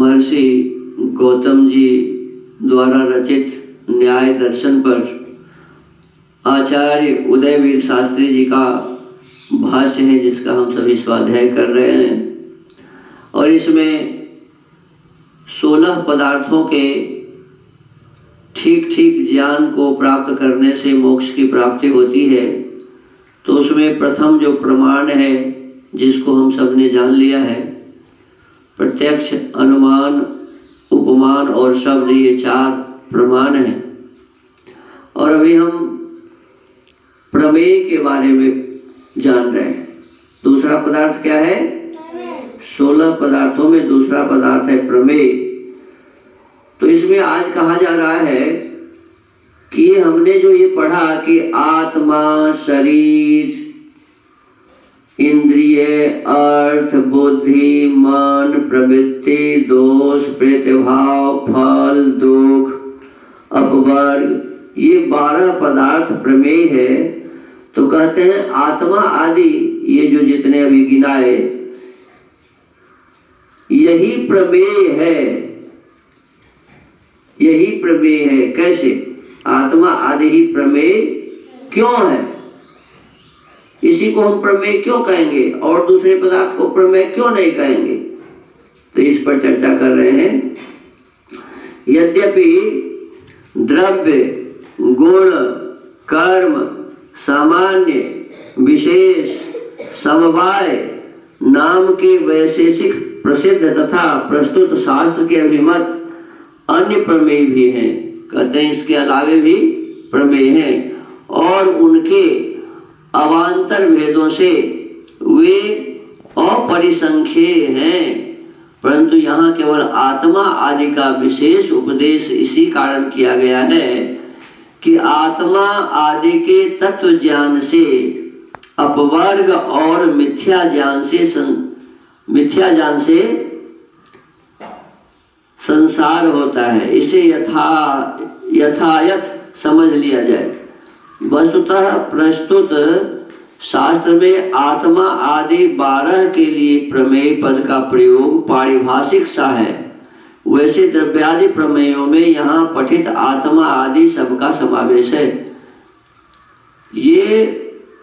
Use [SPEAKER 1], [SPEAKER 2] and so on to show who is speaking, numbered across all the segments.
[SPEAKER 1] महर्षि गौतम जी द्वारा रचित न्याय दर्शन पर आचार्य उदयवीर शास्त्री जी का भाष्य है, जिसका हम सभी स्वाध्याय कर रहे हैं। और इसमें 16 पदार्थों के ठीक ठीक ज्ञान को प्राप्त करने से मोक्ष की प्राप्ति होती है। तो उसमें प्रथम जो प्रमाण है, जिसको हम सब ने जान लिया है, प्रत्यक्ष, अनुमान, उपमान और शब्द, ये 4 प्रमाण हैं। और अभी हम प्रमेय के बारे में जान रहे हैं। दूसरा पदार्थ क्या है? 16 पदार्थों में दूसरा पदार्थ है प्रमेय। तो इसमें आज कहा जा रहा है कि हमने जो ये पढ़ा कि आत्मा, शरीर, इंद्रिय, अर्थ, बुद्धि, मन, प्रवृत्ति, दोष, प्रतिभाव, फल, दुख, अपवर्ग, ये 12 पदार्थ प्रमेय है। तो कहते हैं आत्मा आदि, ये जो जितने अभी गिनाए, यही प्रमेय है। यही प्रमेय है। कैसे? आत्मा आदि ही प्रमेय क्यों है? इसी को हम प्रमेय क्यों कहेंगे और दूसरे पदार्थ को प्रमेय क्यों नहीं कहेंगे? तो इस पर चर्चा कर रहे हैं। यद्यपि द्रव्य, गुण, कर्म, सामान्य, विशेष, समवाय नाम के वैशेषिक प्रसिद्ध तथा प्रस्तुत शास्त्र के अभिमत अन्य प्रमेय भी हैं। कहते हैं इसके अलावे भी प्रमेय हैं और उनके अवान्तर भेदों से वे अपरिसंख्येय हैं, परंतु यहाँ केवल आत्मा आदि का विशेष उपदेश इसी कारण किया गया है कि आत्मा आदि के तत्व ज्ञान से अपवर्ग और मिथ्या ज्ञान से संसार होता है। इसे यथायथ समझ लिया जाए। वस्तुतः प्रस्तुत शास्त्र में आत्मा आदि 12 के लिए प्रमेय पद का प्रयोग पारिभाषिक सा है। वैसे द्रव्यादि प्रमेयों में यहाँ पठित आत्मा आदि सबका समावेश है। ये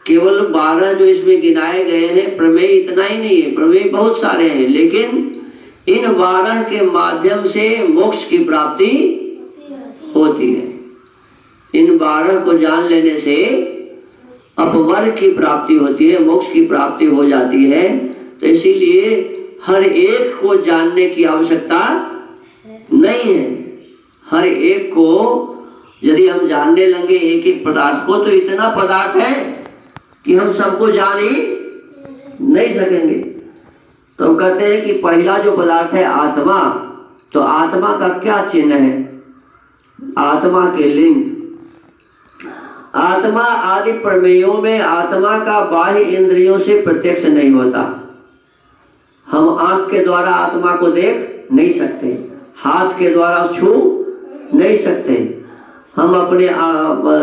[SPEAKER 1] केवल 12 जो इसमें गिनाए गए हैं, प्रमेय इतना ही नहीं है, प्रमेय बहुत सारे हैं, लेकिन इन 12 के माध्यम से मोक्ष की प्राप्ति होती है। इन 12 को जान लेने से अपवर्ग की प्राप्ति होती है, मोक्ष की प्राप्ति हो जाती है। तो इसीलिए हर एक को जानने की आवश्यकता नहीं है। हर एक को यदि हम जानने लगे एक एक पदार्थ को, तो इतना पदार्थ है कि हम सबको जान ही नहीं सकेंगे। तो हम कहते हैं कि पहला जो पदार्थ है आत्मा, तो आत्मा का क्या चिन्ह है? आत्मा के लिंग। आत्मा आदि प्रमेयों में आत्मा का बाह्य इंद्रियों से प्रत्यक्ष नहीं होता। हम आंख के द्वारा आत्मा को देख नहीं सकते, हाथ के द्वारा छू नहीं सकते, हम अपने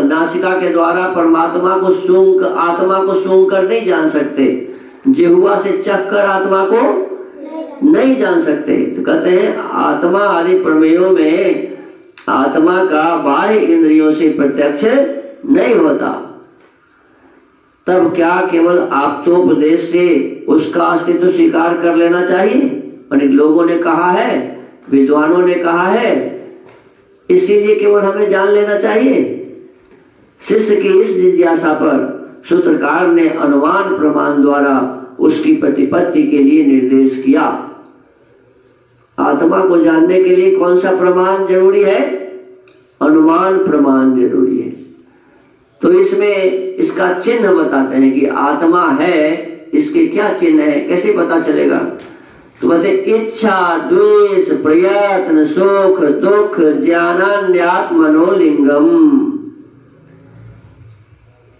[SPEAKER 1] नासिका के द्वारा परमात्मा को आत्मा को सूंघ कर नहीं जान सकते, जिह्वा से चख कर आत्मा को नहीं जान सकते। तो कहते हैं आत्मा आदि प्रमेयों में आत्मा का बाह्य इंद्रियों से प्रत्यक्ष नहीं होता। तब क्या केवल आप्तोपदेश से उसका अस्तित्व स्वीकार कर लेना चाहिए? अनेक लोगों ने कहा है, विद्वानों ने कहा है, इसीलिए केवल हमें जान लेना चाहिए? शिष्य की इस जिज्ञासा पर सूत्रकार ने अनुमान प्रमाण द्वारा उसकी प्रतिपत्ति के लिए निर्देश किया। आत्मा को जानने के लिए कौन सा प्रमाण जरूरी है? अनुमान प्रमाण जरूरी है। तो इसमें इसका चिन्ह बताते हैं कि आत्मा है, इसके क्या चिन्ह है, कैसे पता चलेगा? तो कहते इच्छा, द्वेष, प्रयत्न, सुख, दुख, ज्ञानान्यात्मनोलिंगम।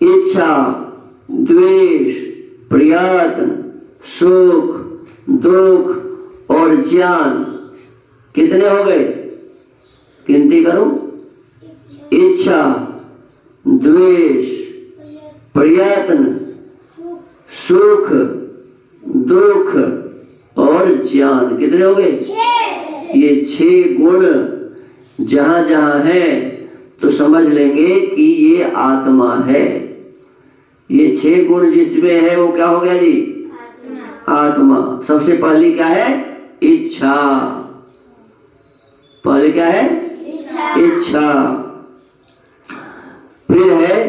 [SPEAKER 1] इच्छा, द्वेष, प्रयत्न, सुख, दुख और ज्ञान कितने हो गए? गिनती करूं। इच्छा, द्वेष, प्रयत्न, सुख, दुख और ज्ञान कितने हो गए? ये 6 गुण जहां जहां है तो समझ लेंगे कि ये आत्मा है। ये 6 गुण जिसमें है वो क्या हो गया जी? आत्मा। सबसे पहली क्या है? इच्छा। पहले क्या है? इच्छा। फिर है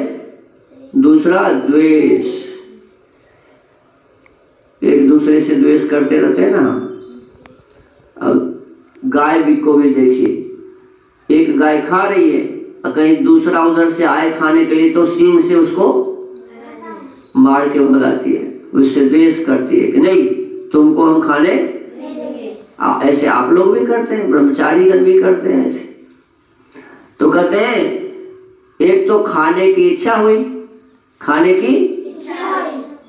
[SPEAKER 1] दूसरा द्वेष। एक दूसरे से द्वेष करते रहते हैं ना। अब गाय भी को भी देखिए, एक गाय खा रही है और कहीं दूसरा उधर से आए खाने के लिए तो सींग से उसको मार के भगाती है, उससे द्वेष करती है कि नहीं तुमको हम खाने ऐसे आप लोग भी करते हैं, ब्रह्मचारीगण भी करते हैं ऐसे। तो कहते हैं एक तो खाने की इच्छा हुई, खाने की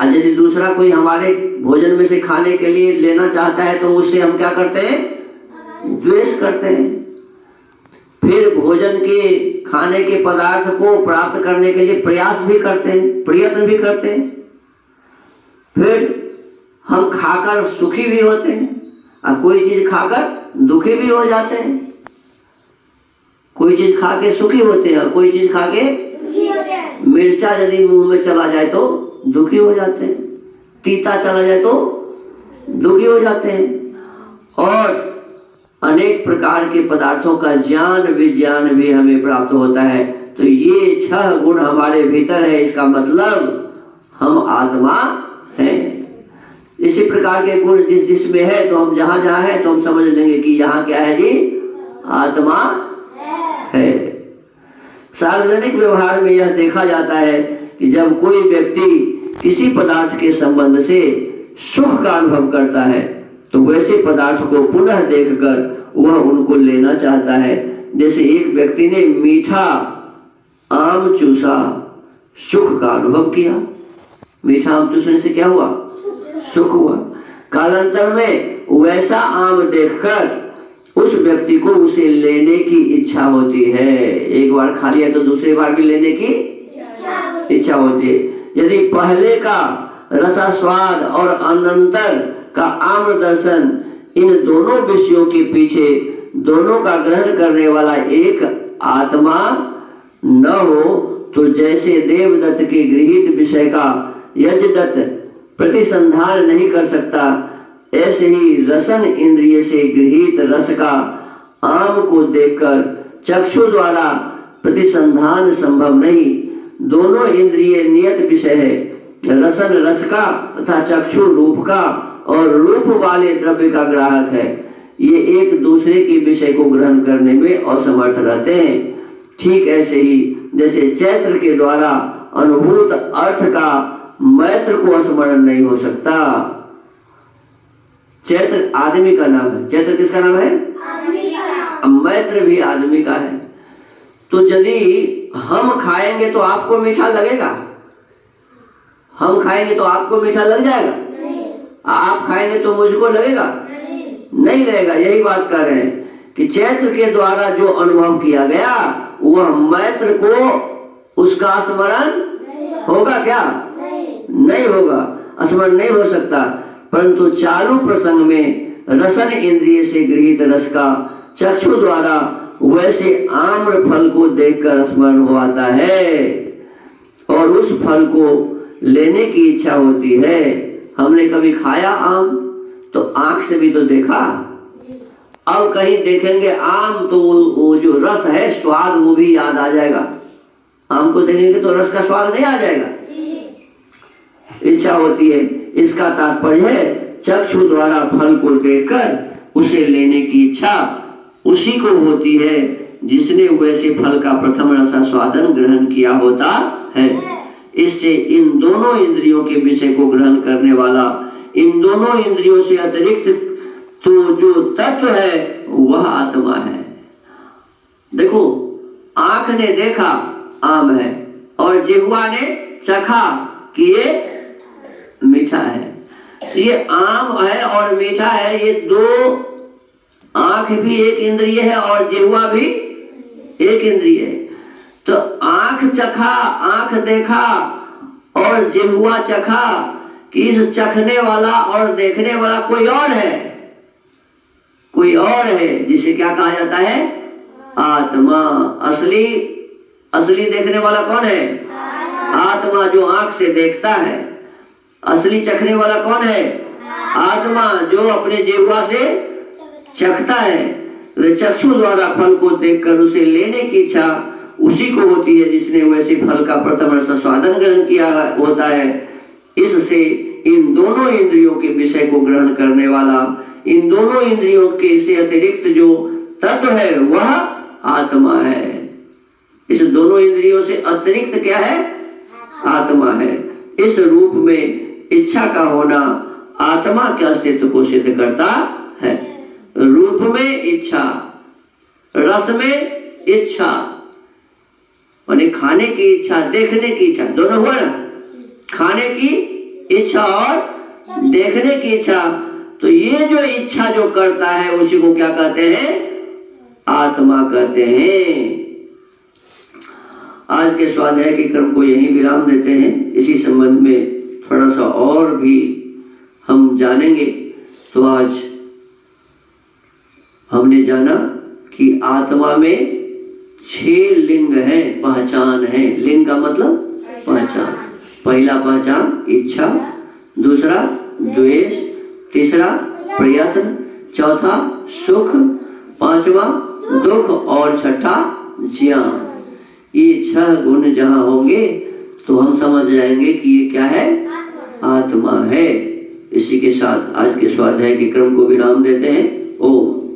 [SPEAKER 1] और यदि दूसरा कोई हमारे भोजन में से खाने के लिए लेना चाहता है तो उससे हम क्या करते हैं? द्वेष करते हैं। फिर भोजन के खाने के पदार्थ को प्राप्त करने के लिए प्रयास भी करते हैं, प्रयत्न भी करते हैं। फिर हम खाकर सुखी भी होते हैं और कोई चीज खाकर दुखी भी हो जाते हैं। कोई चीज खा के सुखी होते हैं और कोई चीज खा के मिर्चा यदि मुंह में चला जाए तो दुखी हो जाते हैं, तीता चला जाए तो दुखी हो जाते हैं। और अनेक प्रकार के पदार्थों का ज्ञान विज्ञान भी हमें प्राप्त होता है। तो ये 6 गुण हमारे भीतर है, इसका मतलब हम आत्मा हैं। इसी प्रकार के गुण जिस जिसमें है तो हम जहां जहां है तो हम समझ लेंगे कि यहाँ क्या है जी? आत्मा है। सार्वजनिक व्यवहार में यह देखा जाता है कि जब कोई व्यक्ति किसी पदार्थ के संबंध से सुख का अनुभव करता है तो वैसे पदार्थ को पुनः देखकर वह उनको लेना चाहता है। जैसे एक व्यक्ति ने मीठा आम चूसा, सुख का अनुभव किया। मीठा आम चूसने से क्या हुआ? सुख हुआ। कालांतर में वैसा आम देखकर उस व्यक्ति को उसे लेने की इच्छा होती है। एक बार खा लिया तो दूसरी बार भी लेने की इच्छा होती है। यदि पहले का रसास्वाद और अनंतर का आम्र दर्शन, इन दोनों विषयों के पीछे दोनों का ग्रहण करने वाला एक आत्मा न हो तो जैसे देवदत्त के गृहीत विषय का यजदत्त प्रतिसंधान नहीं कर सकता, ऐसे ही रसन इंद्रिय से गृहीत रस का आम को देखकर चक्षु द्वारा प्रतिसंधान संभव नहीं। दोनों इंद्रिय नियत विषय है, रसन रस का तथा चक्षु रूप का और रूप वाले द्रव्य का ग्राहक है। ये एक दूसरे के विषय को ग्रहण करने में असमर्थ रहते हैं। ठीक ऐसे ही जैसे चैत्र के द्वारा अनुभूत अर्थ का मैत्र को स्मरण नहीं हो सकता। चैत्र आदमी का नाम है। चैत्र किसका नाम है? आदमी का। मैत्र भी आदमी का है। तो यदि हम खाएंगे तो आपको मीठा लगेगा? हम खाएंगे तो आपको मीठा लग जाएगा? नहीं। आप खाएंगे तो मुझको लगेगा? नहीं लगेगा। यही बात कर रहे हैं कि चैत्र के द्वारा जो अनुभव किया गया वह मैत्र को उसका स्मरण होगा क्या? नहीं होगा, स्मरण नहीं हो सकता। परंतु चालू प्रसंग में रसन इंद्रिय से गृहीत रस का चक्षु द्वारा वैसे आम्र फल को देखकर स्मरण हो आता है और उस फल को लेने की इच्छा होती है। हमने कभी खाया आम तो आंख से भी तो देखा, अब कहीं देखेंगे आम तो वो जो रस है स्वाद वो भी याद आ जाएगा। आम को देखेंगे तो रस का स्वाद नहीं आ जाएगा, इच्छा होती है। इसका तात्पर्य है चक्षु द्वारा फल को देखकर उसे लेने की इच्छा उसी को होती है जिसने वैसे फल का प्रथम रसास्वादन ग्रहण किया होता है। इससे इन दोनों इंद्रियों के विषय को ग्रहण करने वाला, इन दोनों इंद्रियों से अतिरिक्त तो जो तत्व है वह आत्मा है। देखो, आंख ने देखा आम है और जिह्वा ने चखा कि ये मीठा है। ये आम है और मीठा है, ये दो, आंख भी एक इंद्रिय है और जिह्वा भी एक इंद्रिय है। तो आंख चखा, आंख देखा और जिह्वा चखा कि इस चखने वाला और देखने वाला कोई और है, कोई कोई और है जिसे क्या कहा जाता है? आत्मा। असली देखने वाला कौन है? आत्मा, जो आंख से देखता है। असली चखने वाला कौन है? आत्मा, जो अपने जिह्वा से चखता है। तो चक्षु द्वारा फल को देखकर उसे लेने की इच्छा उसी को होती है जिसने वैसे फल का प्रथम रस स्वादन ग्रहण किया होता है। इससे इन दोनों इंद्रियों के विषय को ग्रहण करने वाला, इन दोनों इंद्रियों के से अतिरिक्त जो तत्व है वह आत्मा है। इस दोनों इंद्रियों से अतिरिक्त क्या है? आत्मा है। इस रूप में इच्छा का होना आत्मा के अस्तित्व को सिद्ध करता है। रूप में इच्छा, रस में इच्छा, माने खाने की इच्छा, देखने की इच्छा, दोनों हुआ ना? खाने की इच्छा और देखने की इच्छा। तो ये जो इच्छा जो करता है उसी को क्या कहते हैं? आत्मा कहते हैं। आज के स्वाध्याय के क्रम को यहीं विराम देते हैं। इसी संबंध में थोड़ा सा और भी हम जानेंगे। तो आज हमने जाना कि आत्मा में 6 लिंग हैं, पहचान है। लिंग का मतलब पहचान। पहला पहचान इच्छा, दूसरा द्वेष, तीसरा प्रयत्न, चौथा सुख, पांचवा दुख और छठा ज्ञान। ये 6 गुण जहां होंगे तो हम समझ जाएंगे कि ये क्या है? आत्मा है। इसी के साथ आज के स्वाध्याय के क्रम को विराम देते हैं। ओम।